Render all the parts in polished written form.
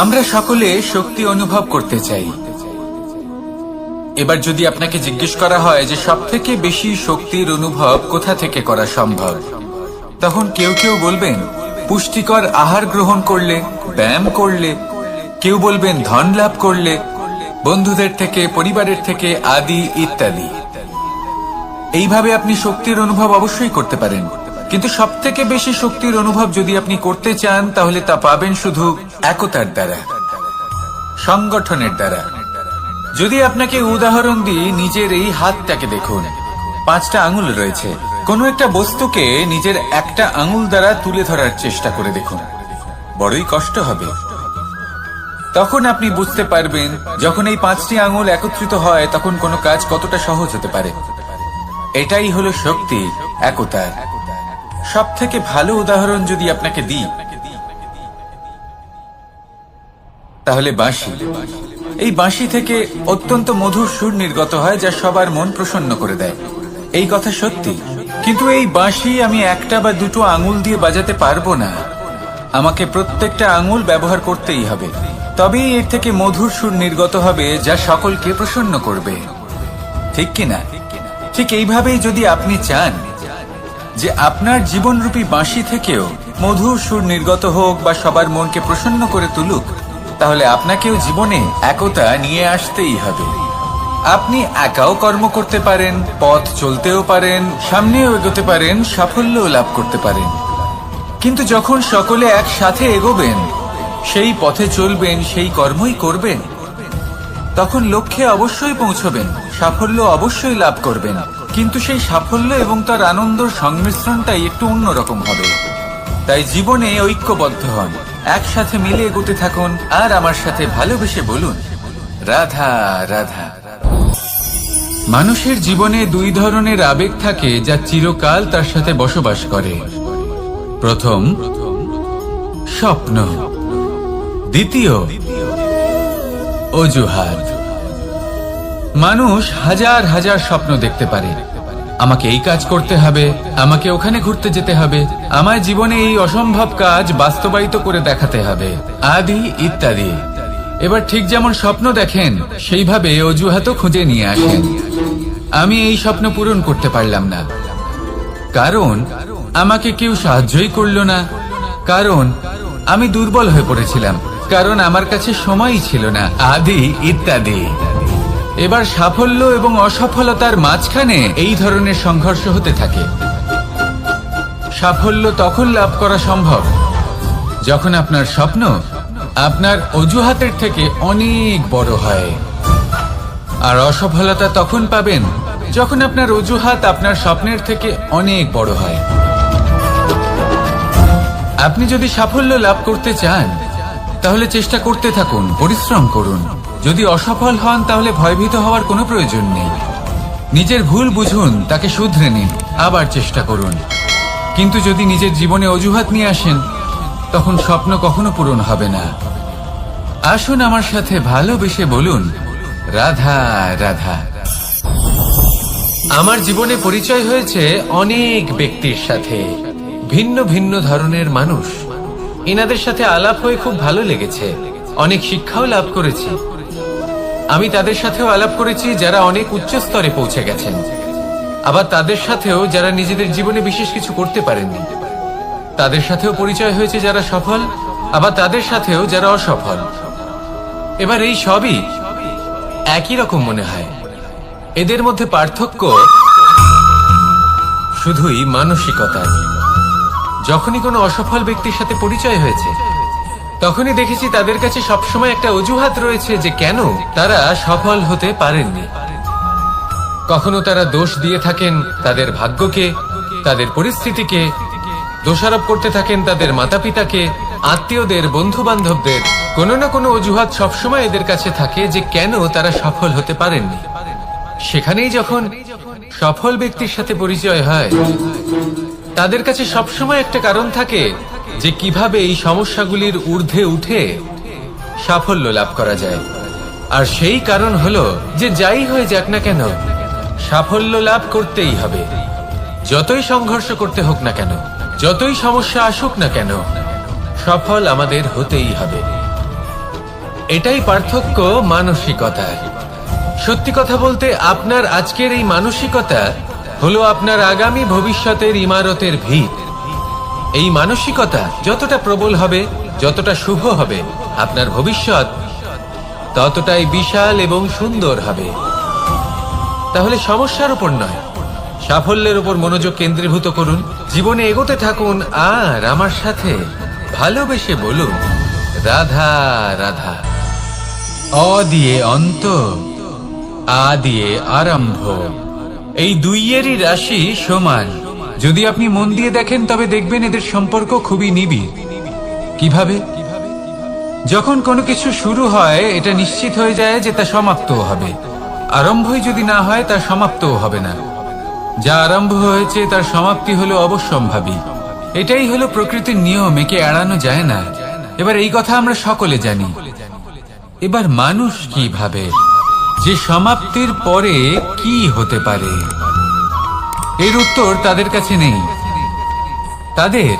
আমরা সকলে শক্তি অনুভব করতে চাই। এবার যদি আপনাকে জিজ্ঞেস করা হয় যে সবথেকে বেশি শক্তির অনুভব কোথা থেকে করা সম্ভব, তখন কেউ কেউ বলবেন পুষ্টিকর আহার গ্রহণ করলে, ব্যায়াম করলে, কেউ বলবেন ধন লাভ করলে, বন্ধুদের থেকে, পরিবারের থেকে, আদি ইত্যাদি। এইভাবে আপনি শক্তির অনুভব অবশ্যই করতে পারেন, কিন্তু সবথেকে বেশি শক্তির অনুভব যদি আপনি করতে চান তাহলে তা পাবেন শুধু একতার দ্বারা, সংগঠনের দ্বারা। যদি আপনাকে উদাহরণ দিই, নিজের এই হাতটাকে দেখুন, 5টা আঙুল রয়েছে। কোনো একটা বস্তুকে নিজের একটা আঙুল দ্বারা তুলে ধরার চেষ্টা করে দেখুন, বড়ই কষ্ট হবে। তখন আপনি বুঝতে পারবেন যখন এই 5টি আঙুল একত্রিত হয় তখন কোনো কাজ কতটা সহজ হতে পারে। এটাই হলো শক্তি, একতার। সব থেকে ভালো উদাহরণ যদি আপনাকে দিই তাহলে বাঁশি। এই বাঁশি থেকে অত্যন্ত মধুর সুর নির্গত হয় যা সবার মন প্রসন্ন করে দেয়। এই কথা সত্যি, কিন্তু এই বাঁশি আমি একটা বা দুটো আঙুল দিয়ে বাজাতে পারবো না। আমাকে প্রত্যেকটা আঙুল ব্যবহার করতেই হবে, তবেই এর থেকে মধুর সুর নির্গত হবে যা সকলকে প্রসন্ন করবে, ঠিক কিনা? ঠিক এইভাবেই যদি আপনি চান যে আপনার জীবনরূপী বাঁশি থেকেও মধুর সুর নির্গত হোক বা সবার মনকে প্রসন্ন করে তুলুক, তাহলে আপনাকেও জীবনে একতা নিয়ে আসতেই হবে। আপনি একাও কর্ম করতে পারেন, পথ চলতেও পারেন, সামনেও এগোতে পারেন, সাফল্যও লাভ করতে পারেন। কিন্তু যখন সকলে একসাথে এগোবেন, সেই পথে চলবেন, সেই কর্মই করবেন, তখন লক্ষ্যে অবশ্যই পৌঁছবেন, সাফল্য অবশ্যই লাভ করবেন। কিন্তু সেই সাফল্য এবং তার আনন্দর সংমিশ্রণটাই একটু অন্যরকম হবে। তাই জীবনে ঐক্যবদ্ধ হন, একসাথে মিলে এগোতে থাকুন, আর আমার সাথে ভালোবেসে বলুন রাধা রাধা। মানুষের জীবনে 2 ধরনের আবেগ থাকে যা চিরকাল তার সাথে বসবাস করে। প্রথম, স্বপ্ন। দ্বিতীয়, অজুহাত। মানুষ হাজার হাজার স্বপ্ন দেখতে পারে। আমাকে এই কাজ করতে হবে, আমাকে ওখানে ঘুরতে যেতে হবে, আমার জীবনে এই অসম্ভব কাজ বাস্তবায়িত করে দেখাতে হবে, আদি ইত্যাদি। এবার ঠিক যেমন স্বপ্ন দেখেন সেইভাবে অজুহাতও খুঁজে নিয়ে আসেন। আমি এই স্বপ্ন পূরণ করতে পারলাম না, কারণ আমাকে কেউ সাহায্যই করলো না, কারণ আমি দুর্বল হয়ে পড়েছিলাম, কারণ আমার কাছে সময়ই ছিল না, আদি ইত্যাদি। এবার সাফল্য এবং অসফলতার মাঝখানে এই ধরনের সংঘর্ষ হতে থাকে। সাফল্য তখন লাভ করা সম্ভব যখন আপনার স্বপ্ন আপনার অজুহাতের থেকে অনেক বড় হয়, আর অসফলতা তখন পাবেন যখন আপনার অজুহাত আপনার স্বপ্নের থেকে অনেক বড় হয়। আপনি যদি সাফল্য লাভ করতে চান তাহলে চেষ্টা করতে থাকুন, পরিশ্রম করুন। যদি অসফল হন তাহলে ভয়ভীত হওয়ার কোনো প্রয়োজন নেই। নিজের ভুল বুঝুন, তাকে শুধরে নিন, আবার চেষ্টা করুন। কিন্তু যদি নিজের জীবনে অজুহাত নিয়ে আসেন তখন স্বপ্ন কখনো পূরণ হবে না। আসুন আমার সাথে ভালোবেসে বলুন রাধা রাধা। আমার জীবনে পরিচয় হয়েছে অনেক ব্যক্তির সাথে, ভিন্ন ভিন্ন ধরনের মানুষ। এনাদের সাথে আলাপ হয়ে খুব ভালো লেগেছে, অনেক শিক্ষাও লাভ করেছি। আমি তাদের সাথেও আলাপ করেছি যারা অনেক উচ্চ স্তরে পৌঁছে গেছেন, আবার তাদের সাথেও যারা নিজেদের জীবনে বিশেষ কিছু করতে পারেননি। তাদের সাথেও পরিচয় হয়েছে যারা সফল, আবার তাদের সাথেও যারা অসফল। এবার এই সবই একই রকম মনে হয়। এদের মধ্যে পার্থক্য শুধুই মানসিকতার। যখনই কোনো অসফল ব্যক্তির সাথে পরিচয় হয়েছে তখনই দেখেছি তাদের কাছে সবসময় একটা অজুহাত রয়েছে যে কেন তারা সফল হতে পারেননি। কখনো তারা দোষ দিয়ে থাকেন তাদের ভাগ্যকে, তাদের পরিস্থিতিকে, দোষারোপ করতে থাকেন তাদের মাতা পিতাকে, আত্মীয়দের, বন্ধু বান্ধবদের। কোনো না কোনো অজুহাত সবসময় এদের কাছে থাকে যে কেন তারা সফল হতে পারেননি। সেখানেই যখন সফল ব্যক্তির সাথে পরিচয় হয় তাদের কাছে সবসময় একটা কারণ থাকে যে কিভাবে এই সমস্যাগুলির ঊর্ধ্বে উঠে সাফল্য লাভ করা যায়। আর সেই কারণ হলো যে যাই হয়ে যাক না কেন সাফল্য লাভ করতেই হবে। যতই সংঘর্ষ করতে হোক না কেন, যতই সমস্যা আসুক না কেন, সফল আমাদের হতেই হবে। এটাই পার্থক্য মানসিকতার। সত্যি কথা বলতে আপনার আজকের এই মানসিকতা হলো আপনার আগামী ভবিষ্যতের ইমারতের ভিত। এই মানসিকতা যতটা প্রবল হবে, যতটা শুভ হবে, আপনার ভবিষ্যৎ ততটাই বিশাল এবং সুন্দর হবে। তাহলে সমস্যার উপর নয়, সাফল্যের উপর মনোযোগ কেন্দ্রীভূত করুন, জীবনে এগোতে থাকুন আর আমার সাথে ভালোবেসে বলুন রাধা রাধা। অ দিয়ে অন্ত, আ দিয়ে আরম্ভ। এই দুইয়েরই রাশি সমান। যদি আপনি মন দিয়ে দেখেন তবে দেখবেন এদের সম্পর্ক খুবই নিবিড়। কিভাবে? যখন কোনো কিছু শুরু হয় এটা নিশ্চিত হয়ে যায় যে তা সমাপ্তও হবে। আরম্ভই যদি না হয় তার সমাপ্তও হবে না। যা আরম্ভ হয়েছে তার সমাপ্তি হলো অবশ্যম্ভাবী। এটাই হলো প্রকৃতির নিয়ম, একে এড়ানো যায় না। এবার এই কথা আমরা সকলে জানি। এবার মানুষ কি ভাবে যে সমাপ্তির পরে কি হতে পারে, এর উত্তর তাদের কাছে নেই। তাদের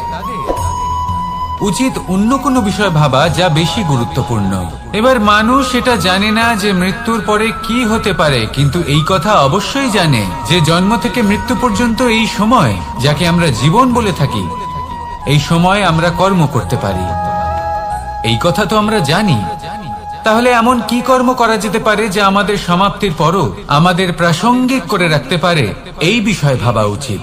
উচিত অন্য কোনো বিষয় ভাবা যা বেশি গুরুত্বপূর্ণ। এবার মানুষ এটা জানে না যে মৃত্যুর পরে কি হতে পারে, কিন্তু এই কথা অবশ্যই জানে যে জন্ম থেকে মৃত্যু পর্যন্ত এই সময়, যাকে আমরা জীবন বলে থাকি, এই সময় আমরা কর্ম করতে পারি। এই কথা তো আমরা জানি। তাহলে এমন কি কর্ম করা যেতে পারে যা আমাদের সমাপ্তির পরও আমাদের প্রাসঙ্গিক করে রাখতে পারে, এই বিষয়ে ভাবা উচিত।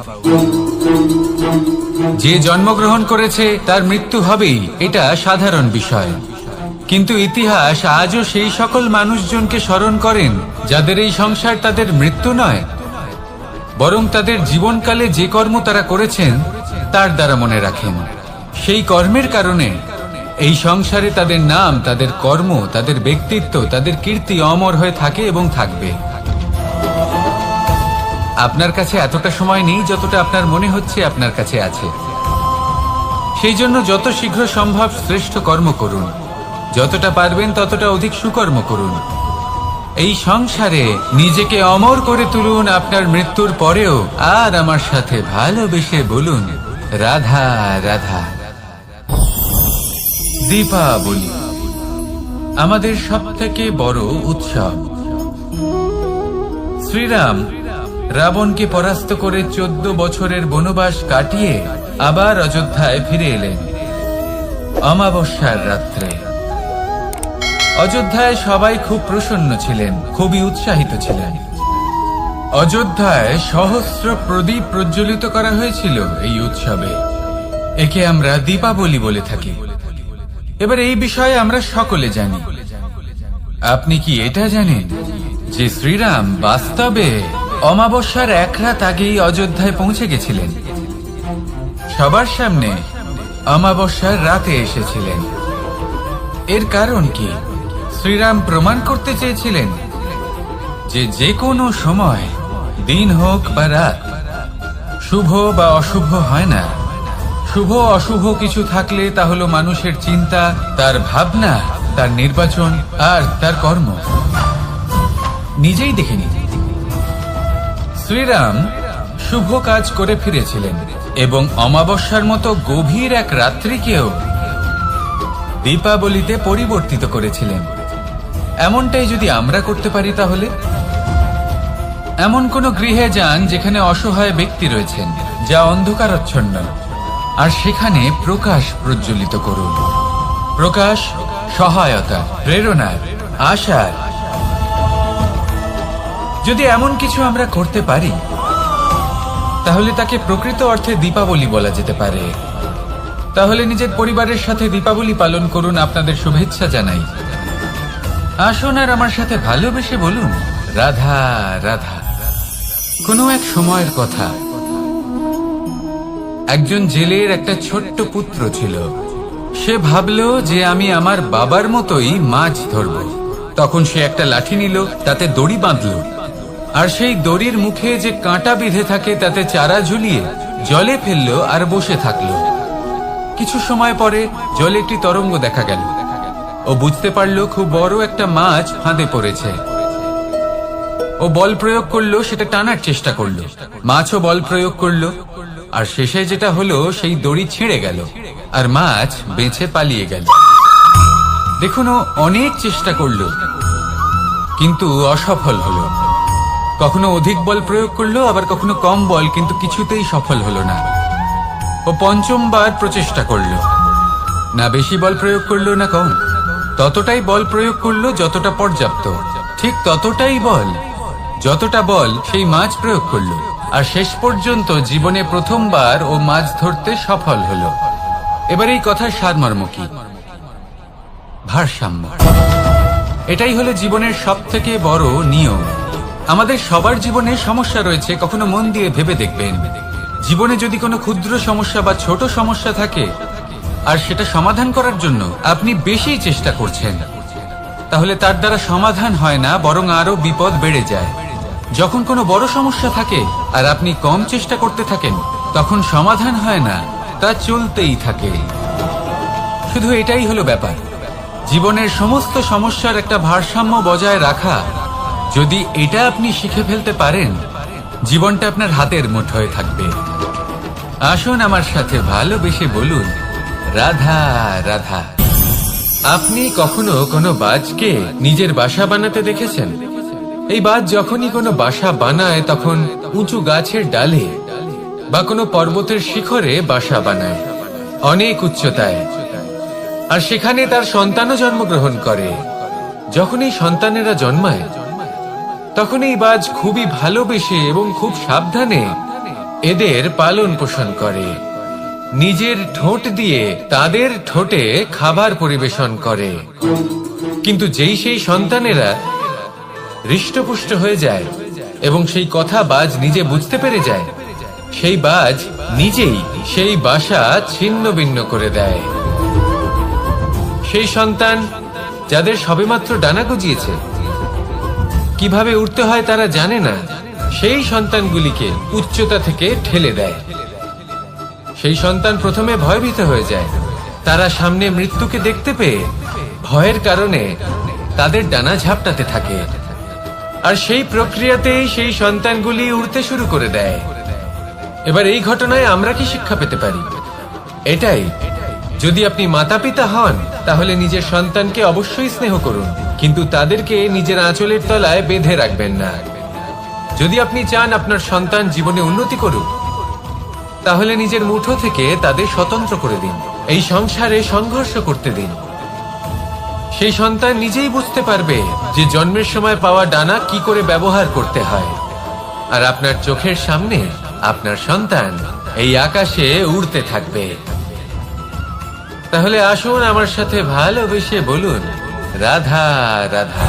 যে জন্মগ্রহণ করেছে তার মৃত্যু হবেই, এটা সাধারণ বিষয়। কিন্তু ইতিহাস আজও সেই সকল মানুষজনকে স্মরণ করেন যাদের এই সংসার তাদের মৃত্যু নয়, বরং তাদের জীবনকালে যে কর্ম তারা করেছেন তার দ্বারা মনে রাখেন। সেই কর্মের কারণে এই সংসারে তাদের নাম, তাদের কর্ম, তাদের ব্যক্তিত্ব, তাদের কীর্তি অমর হয়ে থাকে এবং থাকবে। আপনার কাছে এতটা সময় নেই যতটা আপনার মনে হচ্ছে আপনার কাছে আছে। সেই জন্য যত শীঘ্র সম্ভব শ্রেষ্ঠ কর্ম করুন, যতটা পারবেন ততটা অধিক সুকর্ম করুন। এই সংসারে নিজেকে অমর করে তুলুন আপনার মৃত্যুর পরেও। আর আমার সাথে ভালোবেসে বলুন রাধা রাধা। দীপাবলি আমাদের সবথেকে বড় উৎসব। শ্রীরাম রাবণকে পরাস্ত করে 14 বছরের বনবাস কাটিয়ে আবার অযোধ্যায় ফিরে এলেন অমাবস্যার রাত্রে। অযোধ্যায় সবাই খুব প্রসন্ন ছিলেন, খুবই উৎসাহিত ছিলেন। অযোধ্যায় সহস্র প্রদীপ প্রজ্বলিত করা হয়েছিল এই উৎসবে। একে আমরা দীপাবলি বলে থাকি। এবার এই বিষয়ে আমরা সকলে জানি। আপনি কি এটা জানেন যে শ্রীরাম বাস্তবে অমাবস্যার এক রাত আগেই অযোধ্যায় পৌঁছে গেছিলেন? সবার সামনে অমাবস্যার রাতে এসেছিলেন। এর কারণ কি? শ্রীরাম প্রমাণ করতে চেয়েছিলেন যে যে কোনো সময়, দিন হোক বা রাত, শুভ বা অশুভ হয় না। শুভ অশুভ কিছু থাকলে তা হলো মানুষের চিন্তা, তার ভাবনা, তার নির্বাচন আর তার কর্ম। নিজেই দেখে নিন, শ্রীরাম শুভ কাজ করে ফিরেছিলেন এবং অমাবস্যার মতো গভীর এক রাত্রিকেও দীপাবলিতে পরিবর্তিত করেছিলেন। এমনটাই যদি আমরা করতে পারি, তাহলে এমন কোন গৃহে যান যেখানে অসহায় ব্যক্তি রয়েছেন, যা অন্ধকারাচ্ছন্ন, আর সেখানে প্রকাশ প্রজ্বলিত করুন। প্রকাশ সহায়তা, প্রেরণা, আশার। যদি এমন কিছু আমরা করতে পারি তাহলে তাকে প্রকৃত অর্থে দীপাবলি বলা যেতে পারে। তাহলে নিজের পরিবারের সাথে দীপাবলি পালন করুন। আপনাদের শুভেচ্ছা জানাই। আসুন আর আমার সাথে ভালোবেসে বলুন রাধা রাধা। কোনো এক সময়ের কথা, একজন জেলের একটা ছোট্ট পুত্র ছিল। সে ভাবল যে আমি আমার বাবার মতোই মাছ ধরব। তখন সে একটা লাঠি নিল, তাতে দড়ি বাঁধল, আর সেই দড়ির মুখে যে কাঁটা বিঁধে থাকে তাতে চারা ঝুলিয়ে জলে ফেললো আর বসে থাকলো। কিছু সময় পরে জলে একটি তরঙ্গ দেখা গেল। ও বুঝতে পারলো খুব বড় একটা মাছ ফাঁদে পড়েছে। ও বল প্রয়োগ করলো, সেটা টানার চেষ্টা করলো। মাছও বল প্রয়োগ করলো, আর শেষে যেটা হলো সেই দড়ি ছিঁড়ে গেল আর মাছ বেঁচে পালিয়ে গেল। দেখুন, ও অনেক চেষ্টা করলো কিন্তু অসফল হলো। কখনো অধিক বল প্রয়োগ করলো, আবার কখনো কম বল, কিন্তু কিছুতেই সফল হলো না। ও পঞ্চমবার প্রচেষ্টা করলো, না বেশি বল প্রয়োগ করলো না কম, ততটাই বল প্রয়োগ করলো যতটা পর্যাপ্ত, ঠিক ততটাই বল, যতটা বল সেই মাছ প্রয়োগ করলো। আর শেষ পর্যন্ত জীবনে প্রথমবার ও মাছ ধরতে সফল হলো। এবার এই কথার সারমর্ম কি? ভারসাম্য। এটাই হলো জীবনের সবথেকে বড় নিয়ম। আমাদের সবার জীবনে সমস্যা রয়েছে, কখনো মন দিয়ে ভেবে দেখবেন, জীবনে যদি কোনো ক্ষুদ্র সমস্যা বা ছোট সমস্যা থাকে আর সেটা সমাধান করার জন্য আপনি বেশি চেষ্টা করছেন, তাহলে তার দ্বারা সমাধান হয় না, বরং আরো বিপদ বেড়ে যায়। যখন কোনো বড় সমস্যা থাকে আর আপনি কম চেষ্টা করতে থাকেন, তখন সমাধান হয় না, তা চলতেই থাকে। শুধু এটাই হলো ব্যাপার। জীবনের সমস্ত সমস্যার একটা ভারসাম্য বজায় রাখা, যদি এটা আপনি শিখে ফেলতে পারেন, জীবনটা আপনার হাতের মুঠোয় থাকবে। আসুন আমার সাথে ভালোবেসে বলুন, রাধা রাধা। আপনি কখনো কোনো বাজকে নিজের বাসা বানাতে দেখেছেন? এই বাজ যখনই কোনো বাসা বানায় তখন উঁচু গাছের ডালে বা কোনো পর্বতের শিখরে বাসা বানায়, অনেক উচ্চতায়, আর সেখানে তার সন্তানও জন্মগ্রহণ করে। যখন এই সন্তানেরা জন্মায় তখন এই বাজ খুবই ভালোবেসে এবং খুব সাবধানে এদের পালন পোষণ করে, নিজের ঠোঁট দিয়ে তাদের ঠোঁটে খাবার পরিবেশন করে। কিন্তু যেই সেই সন্তানেরা হৃষ্টপুষ্ট হয়ে যায় এবং সেই কথা বাজ নিজে বুঝতে পেরে যায়, সেই বাজ নিজেই সেই বাসা ছিন্ন ভিন্ন করে দেয়। সেই সন্তান যাদের সবেমাত্র ডানা গজিয়েছে, কিভাবে উঠতে হয় তারা জানে না, সেই সন্তানগুলিকে উচ্চতা থেকে ঠেলে দেয়। সেই সন্তান প্রথমে ভয়ভীত হয়ে যায়, তারা সামনে মৃত্যুকে দেখতে পেয়ে ভয়ের কারণে তাদের ডানা ঝাপটাতে থাকে, আর সেই প্রক্রিয়াতেই সেই সন্তানগুলি উড়তে শুরু করে দেয়। এবার এই ঘটনায় আমরা কি শিক্ষা পেতে পারি? এটাই, যদি আপনি মাতা পিতা হন তাহলে নিজের সন্তানকে অবশ্যই স্নেহ করুন, কিন্তু তাদেরকে নিজের আঁচলের তলায় বেঁধে রাখবেন না। যদি আপনি চান আপনার সন্তান জীবনে উন্নতি করুক, তাহলে নিজের মুঠো থেকে তাদের স্বতন্ত্র করে দিন, এই সংসারে সংঘর্ষ করতে দিন। সেই সন্তান নিজেই বুঝতে পারবে যে জন্মের সময় পাওয়া ডানা কি করে ব্যবহার করতে হয়। আর আপনার চোখের সামনে আপনার সন্তান এই আকাশে উড়তে থাকবে। তাহলে আসুন আমার সাথে ভালোবেসে বলুন, রাধা রাধা।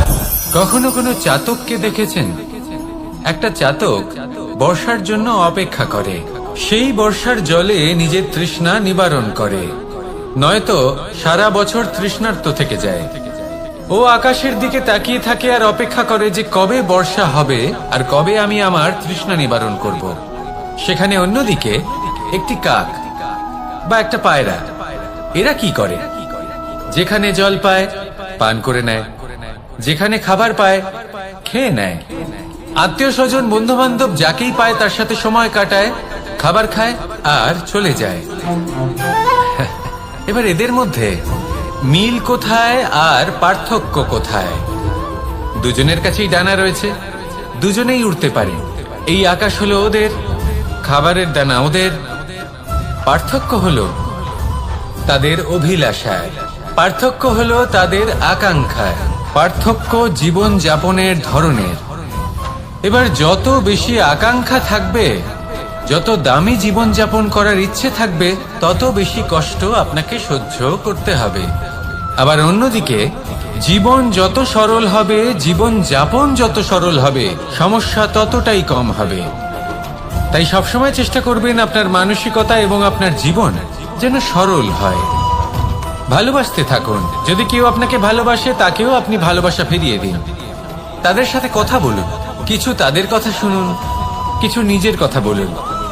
কখনো কোনো চাতককে দেখেছেন? একটা চাতক বর্ষার জন্য অপেক্ষা করে, সেই বর্ষার জলে নিজের তৃষ্ণা নিবারণ করে, নয়তো সারা বছর তৃষ্ণার্ত থেকে যায়। ও আকাশের দিকে তাকিয়ে থাকে আর অপেক্ষা করে যে কবে বর্ষা হবে আর কবে আমি আমার তৃষ্ণা নিবারণ করব। সেখানে অন্যদিকে একটি কাক বা একটা পায়রা, এরা কি করে? যেখানে জল পায় পান করে নেয়, যেখানে খাবার পায় খেয়ে নেয়, আত্মীয় স্বজন বন্ধু বান্ধব যাকেই পায় তার সাথে সময় কাটায়, খাবার খায় আর চলে যায়। এবার এদের মধ্যে মিল কোথায় আর পার্থক্য কোথায়? দুজনের কাছেই ডানা রয়েছে, দুজনেই উড়তে পারে, এই আকাশ হলো ওদের, খাবারের দানা ওদের। পার্থক্য হলো তাদের অভিলাষায়, পার্থক্য হলো তাদের আকাঙ্ক্ষায়, পার্থক্য জীবন যাপনের ধরনের। এবার যত বেশি আকাঙ্ক্ষা থাকবে, যত দামি জীবন যাপন করার ইচ্ছে থাকবে, তত বেশি কষ্ট আপনাকে সহ্য করতে হবে। আবার অন্যদিকে জীবন যত সরল হবে, জীবন যাপন যত সরল হবে, সমস্যা ততটাই কম হবে। তাই সবসময় চেষ্টা করবেন আপনার মানসিকতা এবং আপনার জীবন যেন সরল হয়। ভালোবাসতে থাকুন, যদি কেউ আপনাকে ভালোবাসে তাকেও আপনি ভালোবাসা ফিরিয়ে দিন। তাদের সাথে কথা বলুন, কিছু তাদের কথা শুনুন, কিছু নিজের কথা বলুন,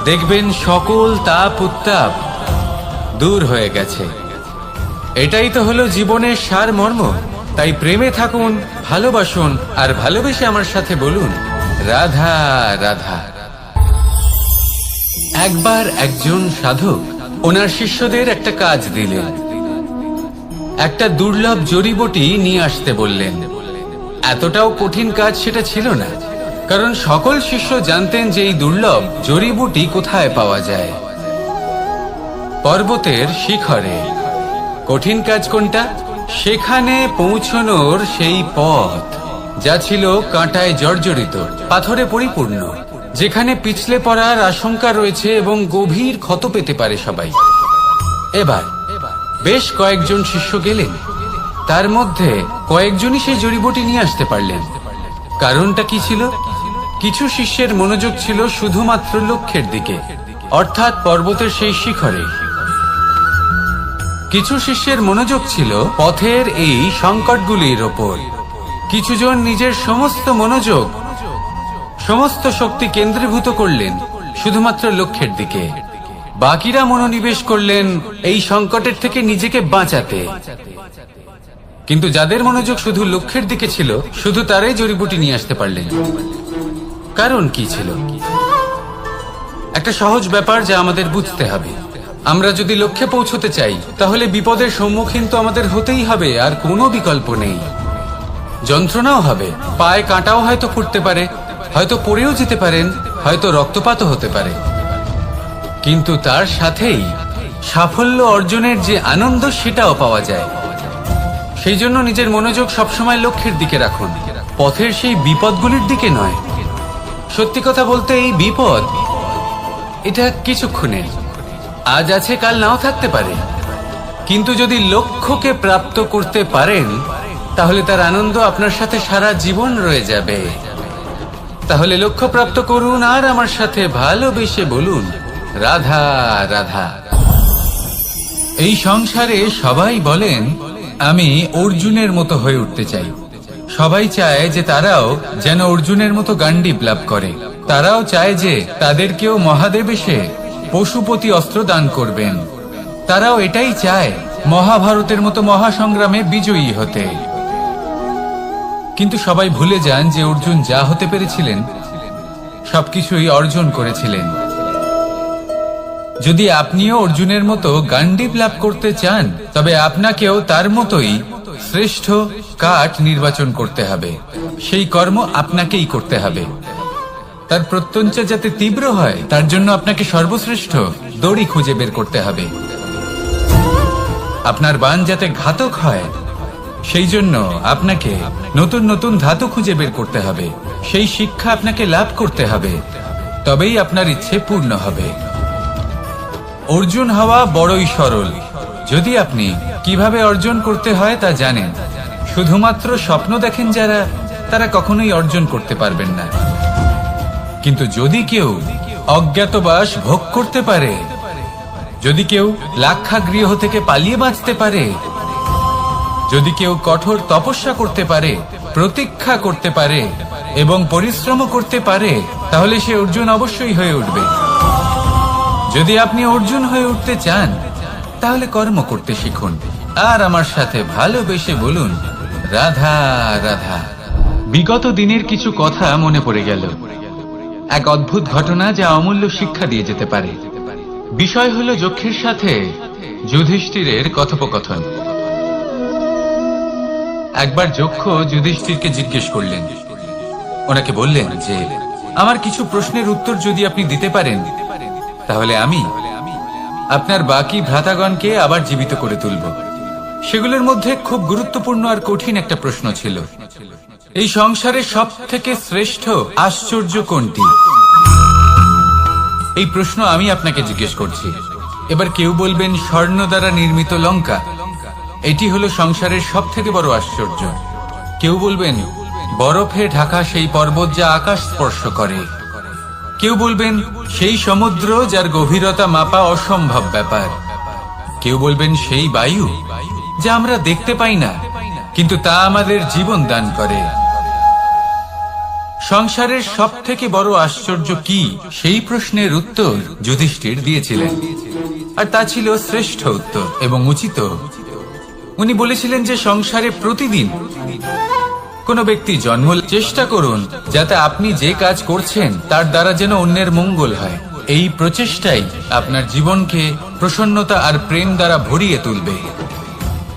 দেখবেন সকল তাপ উত্তাপ দূর হয়ে গেছে। এটাই তো হলো জীবনের সারমর্ম। তাই প্রেমে থাকুন, ভালোবাসুন, আর ভালোবেসে আমার সাথে বলুন, রাধা রাধা। একবার একজন সাধক ওনার শিষ্যদের একটা কাজ দিলেন। একটা দুর্লভ জড়িবুটি নিয়ে আসতে বললেন। এতটাও কঠিন কাজ সেটা ছিল না, কারণ সকল শিষ্য জানতেন যে এই দুর্লভ জড়িবুটি কোথায় পাওয়া যায়। পর্বতের শিখরে। কঠিন কাজ কোনটা? সেখানে পৌঁছনোর সেই পথ, যা ছিল কাঁটায় জর্জরিত, পাথরে পরিপূর্ণ, যেখানে পিছলে পড়ার আশঙ্কা রয়েছে এবং গভীর ক্ষত পেতে পারে সবাই। এবার বেশ কয়েকজন শিষ্য গেলেন, তার মধ্যে কয়েকজনই সেই জড়িবুটি নিয়ে আসতে পারলেন। কারণটা কি ছিল? কিছু শিষ্যের মনোযোগ ছিল শুধুমাত্র লক্ষ্যের দিকে, অর্থাৎ পর্বতের সেই শিখরে। কিছু শিষ্যের মনোযোগ ছিল পথের এই সংকটগুলির ওপর। কিছুজন নিজের সমস্ত মনোযোগ, সমস্ত শক্তি কেন্দ্রীভূত করলেন শুধুমাত্র লক্ষ্যের দিকে। বাকিরা মনোনিবেশ করলেন এই সংকটের থেকে নিজেকে বাঁচাতে। কিন্তু যাদের মনোযোগ শুধু লক্ষ্যের দিকে ছিল, শুধু তারাই জড়িবুটি নিয়ে আসতে পারলেন। কারণ কি ছিল? একটা সহজ ব্যাপার যা আমাদের বুঝতে হবে। আমরা যদি লক্ষ্যে পৌঁছতে চাই, তাহলে বিপদের সম্মুখীন তো আমাদের হতেই হবে, আর কোনো বিকল্প নেই। যন্ত্রণাও হবে, পায়ে কাঁটাও হয়তো ফুটতে পারে, হয়তো পড়েও যেতে পারেন, হয়তো রক্তপাতও হতে পারে। কিন্তু তার সাথেই সাফল্য অর্জনের যে আনন্দ, সেটাও পাওয়া যায়। সেই জন্য নিজের মনোযোগ সবসময় লক্ষ্যের দিকে রাখুন, পথের সেই বিপদগুলির দিকে নয়। সত্যি কথা বলতে, এই বিপদ এটা কিছুক্ষণের, আজ আছে কাল নাও থাকতে পারে। কিন্তু যদি লক্ষ্যকে প্রাপ্ত করতে পারেন, তাহলে তার আনন্দ আপনার সাথে সারা জীবন রয়ে যাবে। তাহলে লক্ষ্য প্রাপ্ত করুন আর আমার সাথে ভালোবেসে বলুন, রাধা রাধা। এই সংসারে সবাই বলেন, আমি অর্জুনের মতো হয়ে উঠতে চাই। সবাই চায় যে তারাও যেন অর্জুনের মতো গান্ডীব লাভ করে। তারাও চায় যে তাদেরকেও মহাদেব এসে পশুপতি অস্ত্র দান করবেন। তারাও এটাই চায় মহাভারতের মতো মহাসংগ্রামে বিজয়ী হতে। কিন্তু সবাই ভুলে যান যে অর্জুন যা হতে পেরেছিলেন, সবকিছুই অর্জন করেছিলেন। যদি আপনিও অর্জুনের মতো গান্ডীব লাভ করতে চান, তবে আপনাকেও তার মতোই শ্রেষ্ঠ কাঠ নির্বাচন করতে হবে। সেই কর্ম আপনাকেই করতে হবে। তার প্রত্যঞ্চা যাতে তীব্র হয়, তার জন্য আপনাকে সর্বশ্রেষ্ঠ দড়ি খুঁজে বের করতে হবে। আপনার বাণ যাতে ঘাতক হয়, সেই জন্য আপনাকে নতুন নতুন ধাতু খুঁজে বের করতে হবে। সেই শিক্ষা আপনাকে লাভ করতে হবে, তবেই আপনার ইচ্ছে পূর্ণ হবে। অর্জুন হওয়া বড়ই সরল, যদি আপনি কিভাবে অর্জন করতে হয় তা জানেন। শুধুমাত্র স্বপ্ন দেখেন যারা, তারা কখনোই অর্জন করতে পারবেন না। কিন্তু যদি কেউ অজ্ঞাতবাস ভোগ করতে পারে, যদি কেউ লাক্ষাগৃহ থেকে পালিয়ে বাঁচতে পারে, যদি কেউ কঠোর তপস্যা করতে পারে, প্রতীক্ষা করতে পারে এবং পরিশ্রম করতে পারে, তাহলে সে অর্জুন অবশ্যই হয়ে উঠবে। যদি আপনি অর্জুন হয়ে উঠতে চান, তাহলে কর্ম করতে শিখুন আর আমার সাথে ভালোবেসে বলুন, রাধা রাধা। বিগত দিনের কিছু কথা মনে পড়ে গেল। এক অদ্ভুত ঘটনা যা অমূল্য শিক্ষা দিয়ে যেতে পারে। বিষয় হলো যক্ষের সাথে যুধিষ্ঠিরের কথোপকথন। একবার যক্ষ যুধিষ্ঠিরকে জিজ্ঞেস করলেন, ওনাকে বললেন যে, আমার কিছু প্রশ্নের উত্তর যদি আপনি দিতে পারেন, তাহলে আমি আপনার বাকি ভ্রাতাগণকে আবার জীবিত করে তুলব। সেগুলোর মধ্যে খুব গুরুত্বপূর্ণ আর কঠিন একটা প্রশ্ন ছিল, এই সংসারে সব থেকে শ্রেষ্ঠ আশ্চর্য কোনটি? এই প্রশ্ন আমি আপনাকে জিজ্ঞেস করছি। এবার কেউ বলবেন স্বর্ণ দ্বারা নির্মিত লঙ্কা, এটি হলো সংসারের সব থেকে বড় আশ্চর্য। কেউ বলবেন বরফে ঢাকা সেই পর্বত যা আকাশ স্পর্শ করে। কেউ বলবেন সেই সমুদ্র যার গভীরতা মাপা অসম্ভব ব্যাপার। কেউ বলবেন সেই বায়ু যা আমরা দেখতে পাই না, কিন্তু তা আমাদের জীবন দান করে। সংসারের সব থেকে বড় আশ্চর্য কি, সেই প্রশ্নের উত্তর যুধিষ্ঠির দিয়েছিলেন, আর তা ছিল শ্রেষ্ঠ উত্তর এবং উচিত। উনি বলেছিলেন যে সংসারে প্রতিদিন কোন ব্যক্তি জন্ম, চেষ্টা করুন যাতে আপনি যে কাজ করছেন তার দ্বারা যেন অন্যের মঙ্গল হয়। এই প্রচেষ্টাই আপনার জীবনকে প্রসন্নতা আর প্রেম দ্বারা ভরিয়ে তুলবে।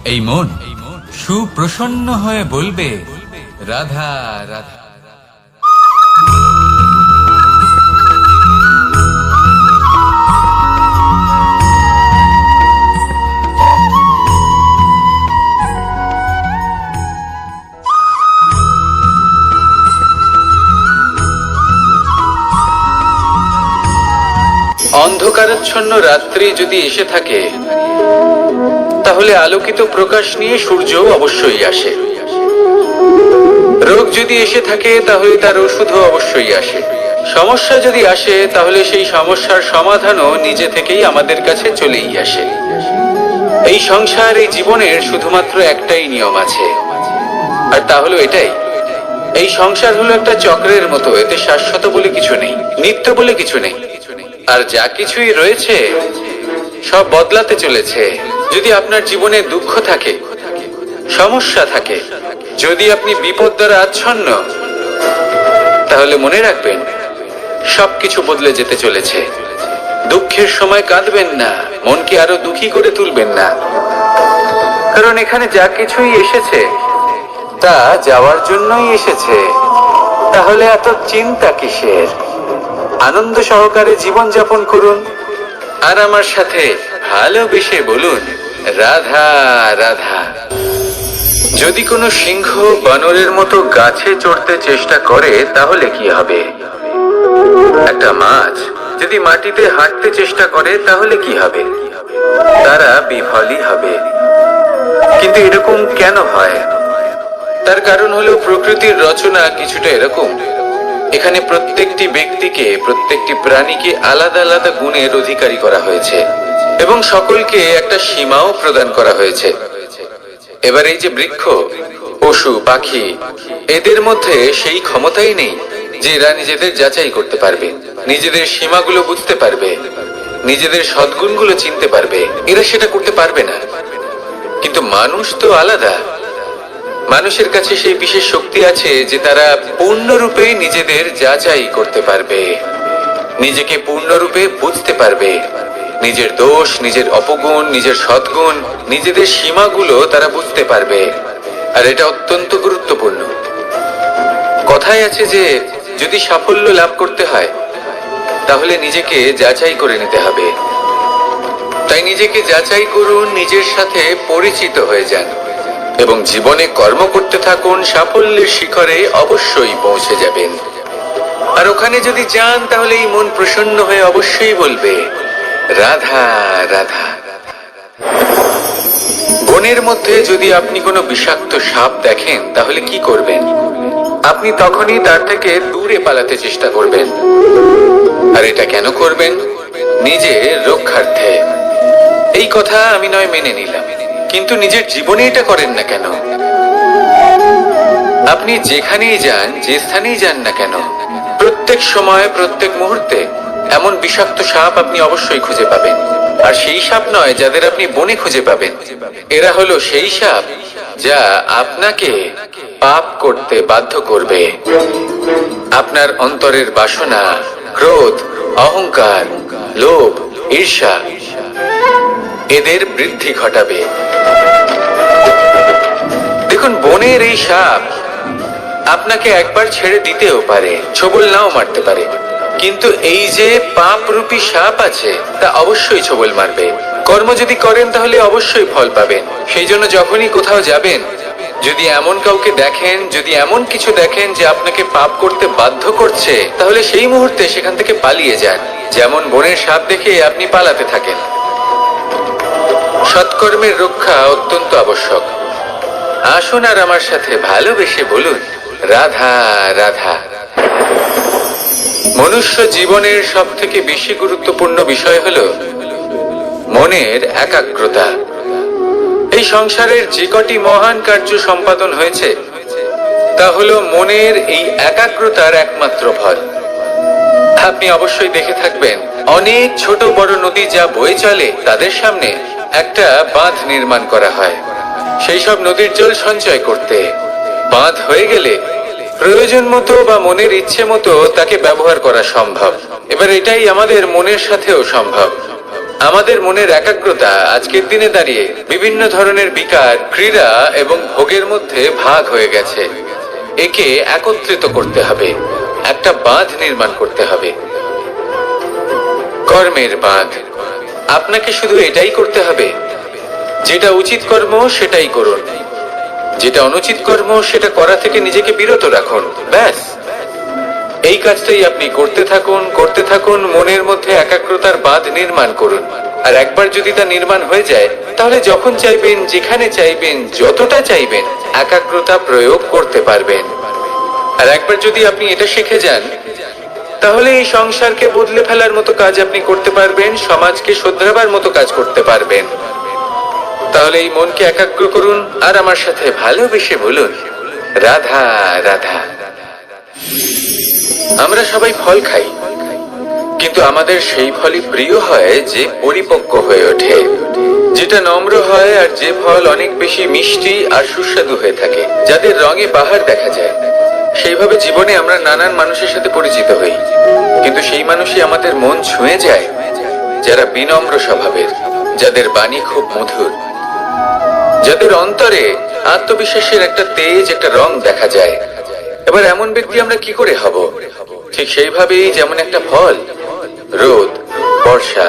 এই মন সুপ্রসন্ন হয়ে বলবে রাধা রাধা। অন্ধকারাচ্ছন্ন রাত্রি যদি এসে থাকে তাহলে আলোকিত প্রকাশ নিয়ে সূর্য অবশ্যই আসে। রোগ যদি এসে থাকে তাহলে তার ওষুধও অবশ্যই আসে। সমস্যা যদি আসে তাহলে সেই সমস্যার সমাধানও নিজে থেকেই আমাদের কাছে চলেই আসে। এই সংসার, এই জীবনের শুধুমাত্র একটাই নিয়ম আছে, আর তা হলো এটাই, এই সংসার হলো একটা চক্রের মতো। এতে শাশ্বত বলে কিছু নেই, নিত্য বলে কিছু নেই, আর যা কিছুই রয়েছে সব বদলাতে চলেছে। যদি আপনার জীবনে দুঃখ থাকে, সমস্যা থাকে, যদি আপনি বিপদ দ্বারা আচ্ছন্ন, তাহলে মনে রাখবেন সবকিছু বদলে যেতে চলেছে। দুঃখের সময় কাঁদবেন না, মনকে আরো দুঃখী করে তুলবেন না, কারণ এখানে যা কিছুই এসেছে তা যাওয়ার জন্যই এসেছে। তাহলে এত চিন্তা কিসের? আনন্দ সহকারে জীবন যাপন করুন, আর আমার সাথে ভালোবেসে বলুন রাধা রাধা। যদি কোনো সিংহ বানরের মতো গাছে চড়তে চেষ্টা করে তাহলে কি হবে? একটা মাছ যদি মাটিতে হাঁটতে চেষ্টা করে তাহলে কি হবে? তারা বিফলই হবে। কিন্তু এরকম কেন হয়? তার কারণ হলো প্রকৃতির রচনা কিছুটা এরকম। এখানে প্রত্যেকটি ব্যক্তিকে, প্রত্যেকটি প্রাণীকে আলাদা আলাদা গুণের অধিকারী করা হয়েছে এবং সকলকে একটা সীমাও প্রদান করা হয়েছে। এবার এই যে বৃক্ষ, পশু, পাখি, এদের মধ্যে সেই ক্ষমতাই নেই যে এরা নিজেদের যাচাই করতে পারবে, নিজেদের সীমাগুলো বুঝতে পারবে, নিজেদের সদ্গুণগুলো চিনতে পারবে। এরা সেটা করতে পারবে না। কিন্তু মানুষ তো আলাদা। মানুষের কাছে সেই বিশেষ শক্তি আছে যে তারা পূর্ণরূপে নিজেদের যাচাই করতে পারবে, নিজেকে পূর্ণরূপে বুঝতে পারবে, নিজের দোষ, নিজের অপগুণ, নিজের সদ্গুণ, নিজেদের সীমাগুলো তারা বুঝতে পারবে। আর এটা অত্যন্ত গুরুত্বপূর্ণ। কথায় আছে যে যদি সাফল্য লাভ করতে হয় তাহলে নিজেকে যাচাই করে নিতে হবে। তাই নিজেকে যাচাই করুন, নিজের সাথে পরিচিত হয়ে যান এবং জীবনে কর্ম করতে থাকুন। সাফল্যের শিখরে অবশ্যই পৌঁছে যাবেন। আর ওখানে যদি যান তাহলে এই মন প্রসন্ন হয়ে অবশ্যই বলবে রাধা রাধা। বনের মধ্যে যদি আপনি কোনো বিষাক্ত সাপ দেখেন তাহলে কি করবেন? আপনি তখনই তার থেকে দূরে পালাতে চেষ্টা করবেন। আর এটা কেন করবেন? নিজের রক্ষার্থে। এই কথা আমি নয় মেনে নিলাম, কিন্তু নিজের জীবনে এটা করেন না কেন? আপনি যেখানেই যান, যে স্থানেই যান না কেন, প্রত্যেক সময়, প্রত্যেক মুহূর্তে এমন বিষাক্ত সাপ আপনি অবশ্যই খুঁজে পাবেন। আর সেই সাপ নয় যাদের আপনি বনে খুঁজে পাবেন, এরা হলো সেই সাপ যা আপনাকে পাপ করতে বাধ্য করবে। আপনার অন্তরের বাসনা, ক্রোধ, অহংকার, লোভ, ঈর্ষা, এদের বৃদ্ধি ঘটাবে। দেখুন, বনের এই সাপ আপনাকে একবার ছেড়ে দিতেও পারে, ছোবল নাও মারতে পারে, কিন্তু এই যে পাপরূপী সাপ আছে তা অবশ্যই ছোবল মারবে। কর্ম যদি করেন তাহলে অবশ্যই ফল পাবেন। সেই জন্য যখনই কোথাও যাবেন, যদি এমন কাউকে দেখেন, যদি এমন কিছু দেখেন যে আপনাকে পাপ করতে বাধ্য করছে, তাহলে সেই মুহূর্তে সেখান থেকে পালিয়ে যান। যেমন বনের সাপ দেখে আপনি পালাতে থাকেন। সৎকর্মের রক্ষা অত্যন্ত আবশ্যক। আসুন আর আমার সাথে ভালোবেসে বলুন রাধা রাধা। মনুষ্য জীবনের সব থেকে বেশি গুরুত্বপূর্ণ বিষয় হলো মনের একাগ্রতা। এই সংসারের যে কটি মহান কার্য সম্পাদন হয়েছে তা হলো মনের এই একাগ্রতার একমাত্র ফল। আপনি অবশ্যই দেখে থাকবেন, অনেক ছোট বড় নদী যা বয়ে চলে তাদের সামনে একটা বাঁধ নির্মাণ করা হয় সেই সব নদীর জল সঞ্চয় করতে। বাঁধ হয়ে গেলে প্রয়োজন মতো বা মনের ইচ্ছে মতো তাকে ব্যবহার করা সম্ভব। এবার এটাই আমাদের মনের সাথেও সম্ভব। আমাদের মনের একাগ্রতা আজকের দিনে দাঁড়িয়ে বিভিন্ন ধরনের বিকার, ক্রীড়া এবং ভোগের মধ্যে ভাগ হয়ে গেছে। একে একত্রিত করতে হবে, একটা বাঁধ নির্মাণ করতে হবে, কর্মের বাঁধ। আপনাকে শুধু এটাই করতে হবে, যেটা উচিত কর্ম সেটাই করুন, যেটা অনুচিত কর্ম সেটা করা থেকে নিজেকে বিরত রাখুন। ব্যাস, এই কাজটাই আপনি করতে থাকুন, মনের মধ্যে একাগ্রতার বাঁধ নির্মাণ করুন। আর একবার যদি তা নির্মাণ হয়ে যায়, তাহলে যখন চাইবেন, যেখানে চাইবেন, যতটা চাইবেন একাগ্রতা প্রয়োগ করতে পারবেন। আর একবার যদি আপনি এটা শিখে যান, তাহলে এই সংসারকে বদলে ফেলার মতো কাজ আপনি করতে পারবেন, সমাজকে শোধরাবার মতো কাজ করতে পারবেন। তাহলে এই মনকে একাগ্র করুন আর আমার সাথে ভালোবেসে বলুন, রাধা রাধা। আমরা সবাই ফল খাই, কিন্তু আমাদের সেই ফলই প্রিয় হয় যে পরিপক্ক হয়ে ওঠে, যেটা নম্র হয়, আর যে ফল অনেক বেশি মিষ্টি আর সুস্বাদু হয়ে থাকে, যাদের রঙে বাহার দেখা যায়। সেইভাবে জীবনে আমরা নানান মানুষের সাথে পরিচিত হই, কিন্তু সেই মানুষই আমাদের মন ছুঁয়ে যায় যারা বিনম্র স্বভাবের, যাদের বাণী খুব মধুর, যাদের অন্তরে আত্মবিশ্বাসের একটা তেজ, একটা রং দেখা যায়। এবার এমন ব্যক্তি আমরা কি করে হব? ঠিক সেইভাবেই যেমন একটা ফল রোদ, বর্ষা,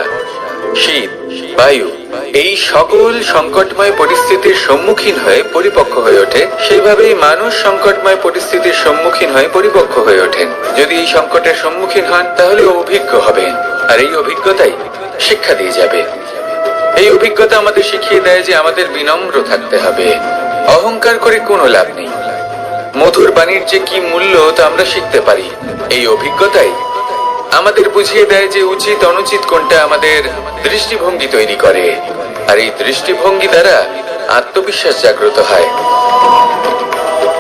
শীত, বায়ু এই সকল সংকটময় পরিস্থিতির সম্মুখীন হয়ে পরিপক্ক হয়ে ওঠে, সেইভাবেই মানুষ সংকটময় পরিস্থিতির সম্মুখীন হয়ে পরিপক্ক হয়ে ওঠেন। যদি এই সংকটের সম্মুখীন হন, তাহলে অভিজ্ঞ হবেন, আর এই অভিজ্ঞতাই শিক্ষা দিয়ে যাবে। এই অভিজ্ঞতা আমাদের শিখিয়ে দেয় যে আমাদের বিনম্র থাকতে হবে। অহংকার করে কোনো লাভ নেই। মধুর বাণীর যে কি মূল্য তা আমরা শিখতে পারি। এই অভিজ্ঞতাই আমাদের বুঝিয়ে দেয় যে উচিত অনুচিত কোনটা, আমাদের দৃষ্টিভঙ্গি তৈরি করে, আর এই দৃষ্টিভঙ্গি দ্বারা আত্মবিশ্বাস জাগ্রত হয়।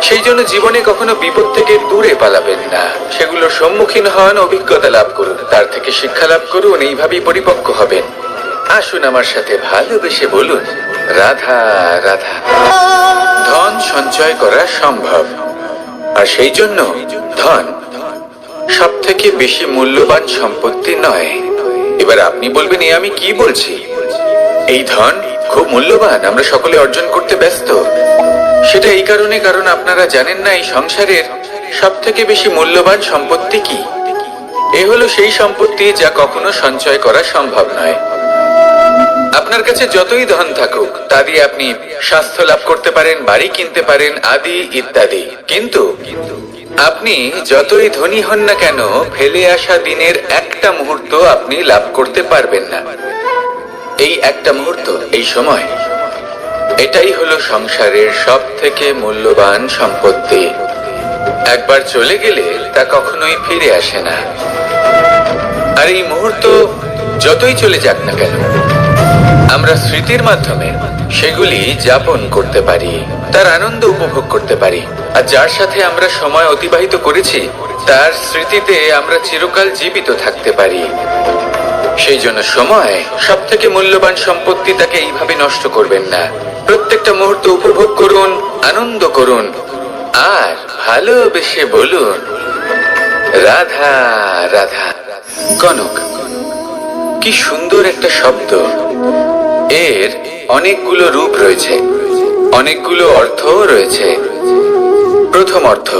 সেই জন্য জীবনে কখনো বিপদ থেকে দূরে পালাবেন না, সেগুলোর সম্মুখীন হন, অভিজ্ঞতা লাভ করুন, তার থেকে শিক্ষা লাভ করুন, এইভাবেই পরিপক্ক হবেন। আসুন আমার সাথে ভালোবেসে বলুন, রাধা রাধা। ধন সঞ্চয় করা সম্ভব, আর সেই জন্য ধন সব থেকে বেশি মূল্যবান সম্পত্তি নয়। এবার আপনি বলবেন, এ আমি কি বলছি? এই ধন খুব মূল্যবান, আমরা সকলে অর্জন করতে ব্যস্ত। সেটা এই কারণে, কারণ আপনারা জানেন না এই সংসারের সব থেকে বেশি মূল্যবান সম্পত্তি কি। এ হলো সেই সম্পত্তি যা কখনো সঞ্চয় করা সম্ভব নয়। আপনার কাছে যতই ধন থাকুক, তা দিয়ে আপনি স্বাস্থ্য লাভ করতে পারেন, বাড়ি কিনতে পারেন, আদি ইত্যাদি, কিন্তু আপনি যতই ধনী হন না কেন, ফেলে আসা দিনের একটা মুহূর্ত আপনি লাভ করতে পারবেন না। এই একটা মুহূর্ত, এই সময়, এটাই হলো সংসারের সব থেকে মূল্যবান সম্পত্তি। একবার চলে গেলে তা কখনোই ফিরে আসে না। আর এই মুহূর্ত যতই চলে যাক না কেন, আমরা স্মৃতির মাধ্যমে সেগুলি যাপন করতে পারি, তার আনন্দ উপভোগ করতে পারি। আর যার সাথে আমরা সময় অতিবাহিত করেছি, তার স্মৃতিতে আমরা চিরকাল জীবিত থাকতে পারি। সেই জন্য সময় সব থেকে মূল্যবান সম্পত্তি, তাকে এইভাবে নষ্ট করবেন না। প্রত্যেকটা মুহূর্ত উপভোগ করুন, আনন্দ করুন, আর ভালোবেসে বলুন, রাধা রাধা। কনক, কি সুন্দর একটা শব্দ। এর অনেকগুলো রূপ রয়েছে, অনেকগুলো অর্থও রয়েছে। প্রথম অর্থ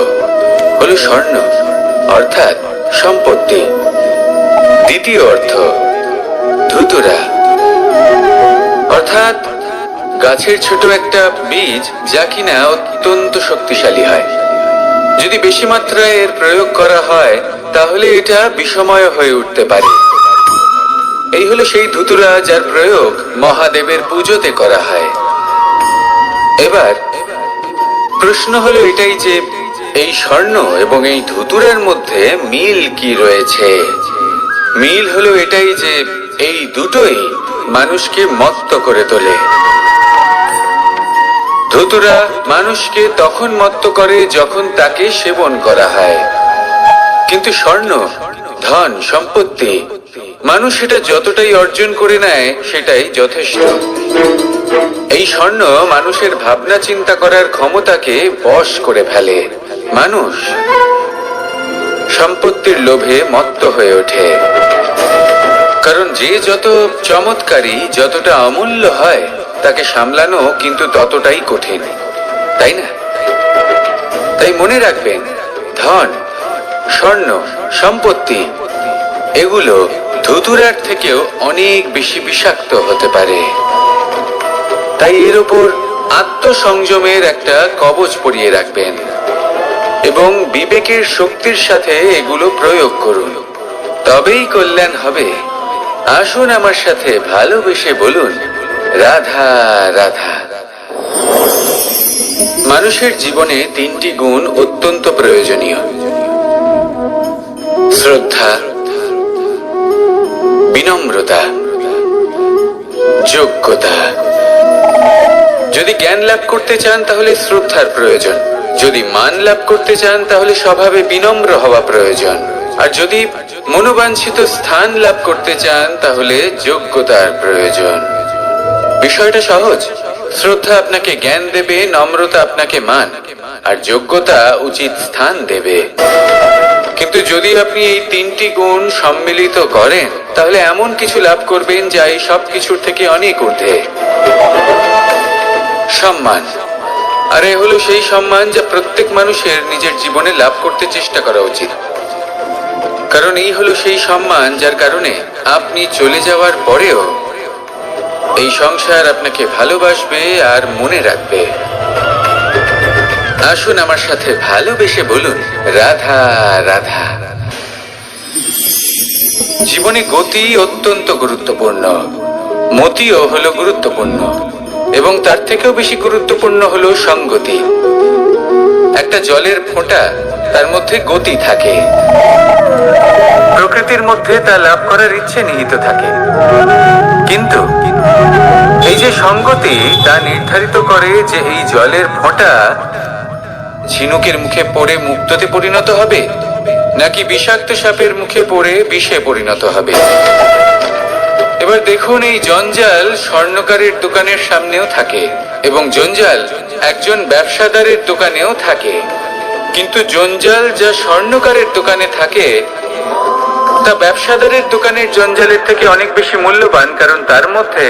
হলো স্বর্ণ, অর্থাৎ সম্পত্তি। দ্বিতীয় অর্থ ধুতুরা, অর্থাৎ গাছের ছোট একটা বীজ, যা কিনা অত্যন্ত শক্তিশালী হয়। যদি বেশি মাত্রায় এর প্রয়োগ করা হয়, তাহলে এটা বিষময় হয়ে উঠতে পারে। এই হলো সেই ধুতুরা, যার প্রয়োগ মহাদেবের পুজোতে করা হয়। এবার প্রশ্ন হলো এটাই যে এই স্বর্ণ এবং এই ধুতুরার মধ্যে মিল কি রয়েছে। মিল হলো এটাই যে এই দুটোই মানুষকে মত্ত করে তোলে। ধুতুরা মানুষকে তখন মত্ত করে যখন তাকে সেবন করা হয়, কিন্তু স্বর্ণ, ধন, সম্পত্তি, মানুষ সেটা যতটাই অর্জন করে নেয় সেটাই যথেষ্ট। এই স্বর্ণ মানুষের ভাবনা চিন্তা করার ক্ষমতাকে বশ করে ফেলে। মানুষ সম্পত্তির লোভে মত্ত হয়ে ওঠে। কারণ যে যত চমৎকারী, যতটা অমূল্য হয়, তাকে সামলানো কিন্তু ততটাই কঠিন, তাই না? তাই মনে রাখবেন, ধন, স্বর্ণ, সম্পত্তি এগুলো ধুতুরার থেকেও অনেক বেশি বিষাক্ত হতে পারে। তাই এর উপর আত্মসংযমের একটা কবচ পরিয়ে রাখবেন এবং বিবেকের শক্তির সাথে এগুলো প্রয়োগ করুন, তবেই কল্যাণ হবে। আসুন আমার সাথে ভালোবেসে বলুন, রাধা রাধা। মানুষের জীবনে তিনটি গুণ অত্যন্ত প্রয়োজনীয়: শ্রদ্ধা, বিনম্রতা, যোগ্যতা। যদি জ্ঞান লাভ করতে চান তাহলে শ্রদ্ধার প্রয়োজন, যদি মান লাভ করতে চান তাহলে স্বভাবে বিনম্র হওয়া প্রয়োজন, আর যদি মনোবাঞ্ছিত স্থান লাভ করতে চান তাহলে যোগ্যতার প্রয়োজন। বিষয়টা সহজ। শ্রদ্ধা আপনাকে জ্ঞান দেবে, নম্রতা আপনাকে মান, আর যোগ্যতা উচিত স্থান দেবে। কিন্তু যদি আপনি এই তিনটি গুণ সম্মিলিত করেন তাহলে এমন কিছু লাভ করবেন যা এই সব কিছুর থেকে অনেক ঊর্ধ্বে। সম্মান। আর এ হলো সেই সম্মান যা প্রত্যেক মানুষের নিজের জীবনে লাভ করতে চেষ্টা করা উচিত, কারণ এই হলো সেই সম্মান যার কারণে আপনি চলে যাওয়ার পরেও এই সংসার আপনাকে ভালোবাসবে আর মনে রাখবে। আসুন আমার সাথে ভালোবেসে বলুন, রাধা রাধা। জীবনে গতি অত্যন্ত গুরুত্বপূর্ণ, মতিও হলো গুরুত্বপূর্ণ, এবং তার থেকেও বেশি গুরুত্বপূর্ণ হলো সঙ্গতি। একটা জলের ফোঁটা, তার মধ্যে গতি থাকে, প্রকৃতির মধ্যে তা লাভ করার ইচ্ছে নিহিত থাকে, কিন্তু এই যে সঙ্গতি তা নির্ধারিত করে যে এই জলের ফোঁটা ঝিনুকের মুখে পড়ে মুক্ততে পরিণত হবে নাকি বিষাক্ত সাপের মুখে পড়ে বিষে পরিণত হবে। এবার দেখুন, এই জঞ্জাল স্বর্ণকারের দোকানের সামনেও থাকে এবং জঞ্জাল একজন ব্যবসাদারের দোকানেও থাকে, কিন্তু জঞ্জাল যা স্বর্ণকারের দোকানে থাকে তা ব্যবসাদারের দোকানের জঞ্জালের থেকে অনেক বেশি মূল্যবান, কারণ তার মধ্যে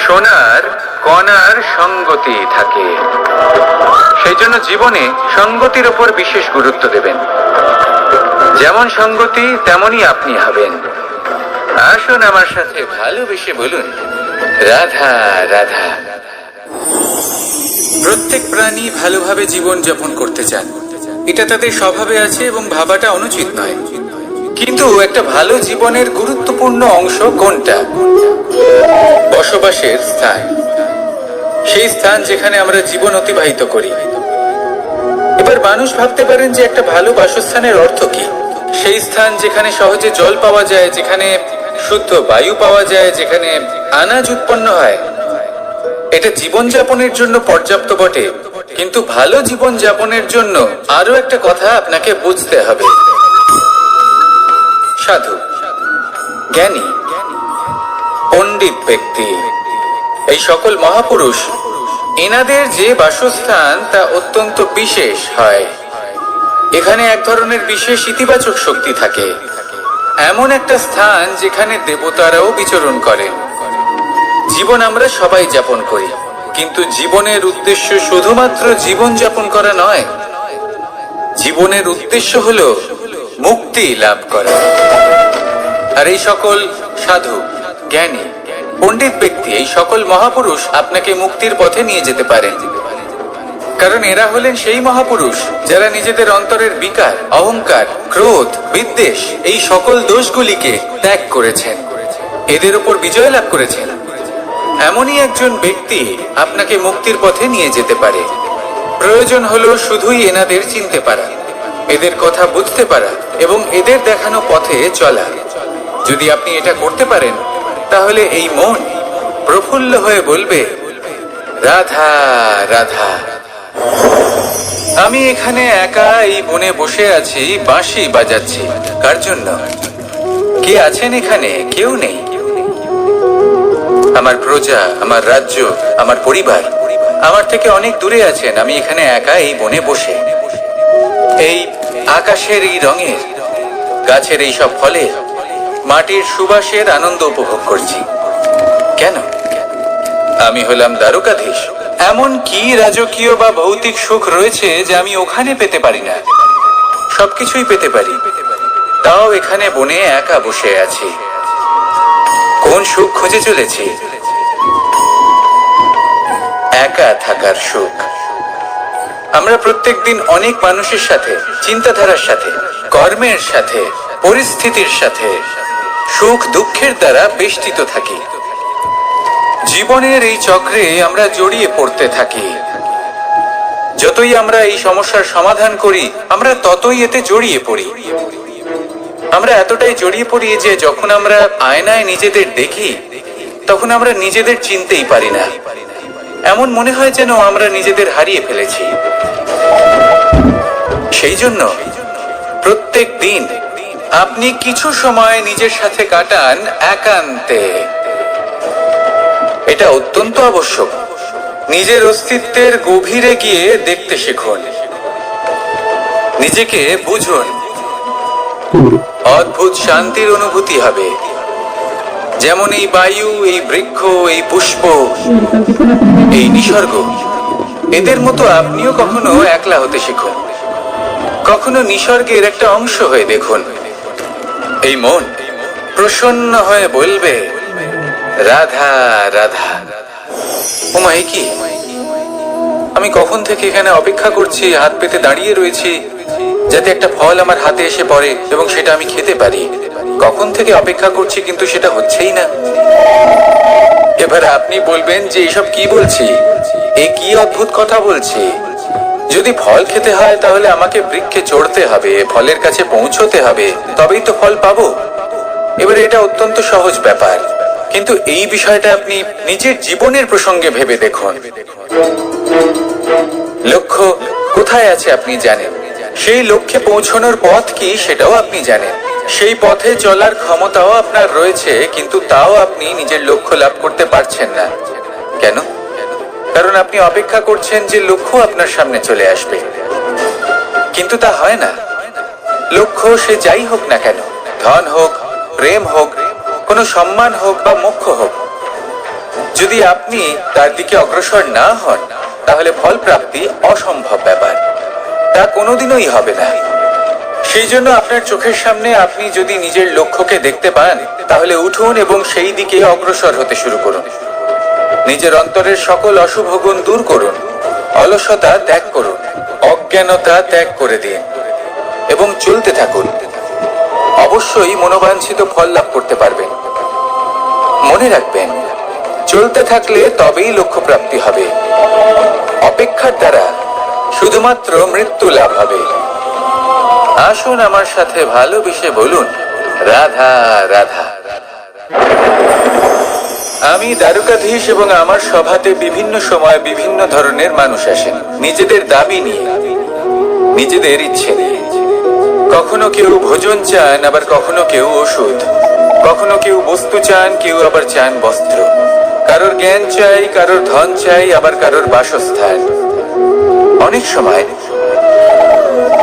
সোনার কণার সঙ্গতি থাকে। সেই জন্য জীবনে সঙ্গতির উপর বিশেষ গুরুত্ব দেবেন। যেমন সঙ্গতি তেমনই আপনি হবেন। আসুন আমার সাথে ভালোবেসে বলুন, রাধা রাধা। প্রত্যেক প্রাণী ভালোভাবে জীবন যাপন করতে চান, এটা তাদের স্বভাবে আছে এবং ভাবাটা অনুচিত নয়। কিন্তু একটা ভালো জীবনের গুরুত্বপূর্ণ অংশ কোনটা? বসবাসের স্থান, সেই স্থান যেখানে আমরা জীবন অতিবাহিত করি। এবার মানুষ ভাবতে পারেন যে একটা ভালো বাসস্থানের অর্থ কি? সেই স্থান যেখানে সহজে জল পাওয়া যায়, যেখানে শুদ্ধ বায়ু পাওয়া যায়, যেখানে আনাজ উৎপন্ন হয়। এটা জীবনযাপনের জন্য পর্যাপ্ত বটে, কিন্তু ভালো জীবন যাপনের জন্য আরো একটা কথা আপনাকে বুঝতে হবে। সাধু, জ্ঞানী, পণ্ডিত ব্যক্তি, এই সকল মহাপুরুষ, এনাদের যে বাসস্থান তা অত্যন্ত বিশেষ হয়। এখানে এক ধরনের বিশেষ ইতিবাচক শক্তি থাকে, এমন একটা স্থান যেখানে দেবতারাও বিচরণ করেন। জীবন আমরা সবাই যাপন করি, কিন্তু জীবনের উদ্দেশ্য শুধুমাত্র জীবন যাপন করা নয়। জীবনের উদ্দেশ্য হলো মুক্তি লাভ করা। আর এই সকল সাধু, জ্ঞানী, পণ্ডিত ব্যক্তি, এই সকল মহাপুরুষ আপনাকে মুক্তির পথে নিয়ে যেতে পারেন, কারণ এরা হলেন সেই মহাপুরুষ যারা নিজেদের অন্তরের বিকার, অহংকার, ক্রোধ, বিদ্বেষ এই সকল দোষগুলিকে ত্যাগ করেছেন, এদের উপর বিজয় লাভ করেছেন। এমনই একজন ব্যক্তি আপনাকে মুক্তির পথে নিয়ে যেতে পারে। প্রয়োজন হলো শুধুই এনাদের চিনতে পারা, এদের কথা বুঝতে পারা এবং এদের দেখানো পথে চলা। যদি আপনি এটা করতে পারেন তাহলে এই মন প্রফুল্ল হয়ে বলবে, রাধা রাধা। আমি এখানে একা এই বনে বসে আছি, বাঁশি বাজাচ্ছি। কার জন্য? কে আছেন এখানে? কেউ নেই। আমার প্রজা, আমার রাজ্য, আমার পরিবার আমার থেকে অনেক দূরে আছেন। আমি এখানে একা এই বনে বসে, এই আকাশের এই রঙের, গাছের এই সব ফলের, মাটির সুবাসের আনন্দ উপভোগ করছি। কেন? আমি হলাম দ্বারকাধীশ। এমন কি রাজকীয় বা ভৌতিক সুখ রয়েছে যে আমি ওখানে পেতে পারি না? সবকিছুই পেতে পারি, তাও এখানে বনে একা বসে আছি। কোন সুখ খুঁজে চলেছি? একা থাকার সুখ। আমরা প্রত্যেকদিন অনেক মানুষের সাথে, চিন্তাধারার সাথে, কর্মের সাথে, পরিস্থিতির সাথে, সুখ দুঃখের দ্বারা বেষ্টিত থাকি। জীবনের এই চক্রে আমরা জড়িয়ে পড়তে থাকি। যতই আমরা এই সমস্যার সমাধান করি, আমরা ততই এতে জড়িয়ে পড়ি। আমরা এতটাই জড়িয়ে পড়ি যে যখন আমরা আয়নায় নিজেদের দেখি, তখন আমরা নিজেদের চিনতেই পারি না। এমন মনে হয় যেন আমরা নিজেদের হারিয়ে ফেলেছি। সেই জন্য প্রত্যেক দিন আপনি কিছু সময় নিজের সাথে কাটান একান্তে। এটা অত্যন্ত আবশ্যক। নিজের অস্তিত্বের গভীরে গিয়ে দেখতে শিখুন, নিজেকে বুঝুন। অদ্ভুত শান্তির অনুভূতি হবে। যেমন এই বায়ু, এই বৃক্ষ, এই পুষ্প, এই নিসর্গ, এদের মতো আপনিও কখনো একলা হতে শিখুন। কখনো নিসর্গের একটা অংশ হয়ে দেখুন। এই মন প্রসন্ন হয়ে বলবে, রাধা রাধা। ওমা, এ কি? আমি কখন থেকে এখানে অপেক্ষা করছি, হাত পেতে দাঁড়িয়ে রয়েছি যাতে একটা ফল আমার হাতে এসে পড়ে এবং সেটা আমি খেতে পারি। কখন থেকে অপেক্ষা করছি, কিন্তু সেটা হচ্ছেই না। এবার আপনি বলবেন যে এসব কি বলছি, এ কি অদ্ভুত কথা বলছি। যদি ফল খেতে হয় তাহলে আমাকে বৃক্ষে চড়তে হবে, ফলের কাছে পৌঁছতে হবে, তবেই তো ফল পাবো। এবারে এটা অত্যন্ত সহজ ব্যাপার, কিন্তু এই বিষয়টা আপনি নিজের জীবনের প্রসঙ্গে ভেবে দেখুন। লক্ষ্য কোথায় আছে আপনি জানেন, সেই লক্ষ্যে পৌঁছানোর পথ কি সেটাও আপনি জানেন, সেই পথে চলার ক্ষমতাও আপনার রয়েছে, কিন্তু তাও আপনি নিজের লক্ষ্য লাভ করতে পারছেন না। কেন? কারণ আপনি অপেক্ষা করছেন যে লক্ষ্য আপনার সামনে চলে আসবে, কিন্তু তা হয় না। লক্ষ্য সে যাই হোক না কেন, ধন হোক, প্রেম হোক, কোনো সম্মান হোক বা মোক্ষ হোক, যদি আপনি তার দিকে অগ্রসর না হন, তাহলে ফল প্রাপ্তি অসম্ভব ব্যাপার। তা কোনোদিনই হবে না। সেই জন্য আপনার চোখের সামনে আপনি যদি নিজের লক্ষ্যকে দেখতে পান, তাহলে উঠুন এবং সেই দিকে অগ্রসর হতে শুরু করুন। নিজের অন্তরের সকল অশুভ গুণ দূর করুন, অলসতা ত্যাগ করুন, অজ্ঞানতা ত্যাগ করে দিন এবং চলতে থাকুন। অবশ্যই মনোবাঞ্ছিত ফল লাভ করতে পারবেন। মনে রাখবেন, চলতে থাকলে তবেই লক্ষ্য প্রাপ্তি হবে। অপেক্ষার দ্বারা শুধুমাত্র মৃত্যু লাভ হবে। আসুন আমার সাথে ভালোবেসে বলুন, রাধা রাধা। আমি দ্বারকাধীশ এবং আমার সভাতে বিভিন্ন সময় বিভিন্ন ধরনের মানুষ আসেন, নিজেদের দাবি নিয়ে, নিজেদের ইচ্ছে নিয়ে। কখনো কেউ ভোজন চান, আবার কখনো কেউ ওষুধ, কখনো কেউ বস্তু চান, কেউ আবার চান বস্ত্র। কারোর জ্ঞান চাই, কারোর ধন চাই, আবার কারোর বাসস্থান। অনেক সময়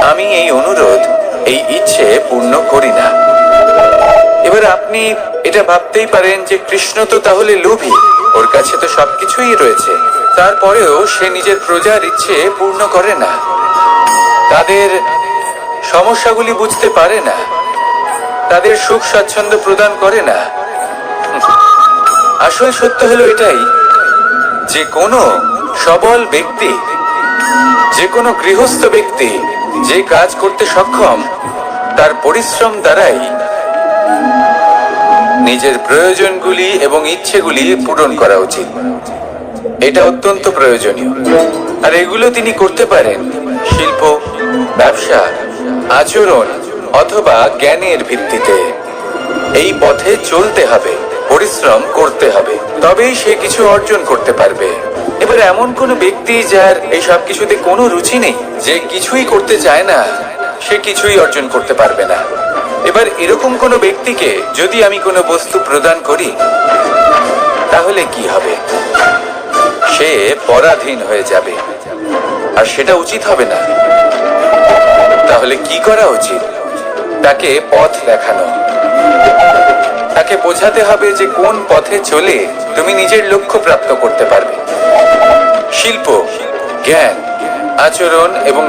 আমি এই অনুরোধ, এই ইচ্ছে পূর্ণ করি না। এবার আপনি এটা ভাবতেই পারেন যে কৃষ্ণ তো তাহলে লোভী, ওর কাছে তো সবকিছুই রয়েছে, তারপরেও সে নিজের প্রজার ইচ্ছে পূর্ণ করে না, তাদের সমস্যাগুলি বুঝতে পারে না, তাদের সুখ স্বাচ্ছন্দ্য প্রদান করে না। আসল সত্য হলো এটাই যে কোনো সবল ব্যক্তি, যে কোনো গৃহস্থ ব্যক্তি যে কাজ করতে সক্ষম, তার পরিশ্রম দ্বারাই নিজের প্রয়োজনগুলি এবং ইচ্ছেগুলি পূরণ করা উচিত। এটা অত্যন্ত প্রয়োজনীয়। আর এগুলো তিনি করতে পারেন শিল্প, ব্যবসা, আচরণ অথবা জ্ঞানের ভিত্তিতে। এই পথে চলতে হবে, পরিশ্রম করতে হবে, তবেই সে কিছু অর্জন করতে পারবে। এবার এমন কোন ব্যক্তি যার এই সব কিছুতে কোনো রুচি নেই, যে কিছুই করতে চায় না, সে কিছুই অর্জন করতে পারবে না। এবার এরকম কোন ব্যক্তিকে যদি আমি কোনো বস্তু প্রদান করি, তাহলে কি হবে? সে পরাধীন হয়ে যাবে, আর সেটা উচিত হবে না। তাহলে কি করা উচিত? তাকে পথ দেখানো। তাকে বোঝাতে হবে যে কোন পথে চলে তুমি নিজের লক্ষ্য প্রাপ্ত করতে পারবে। শিল্প, জ্ঞান, আচরণ এবং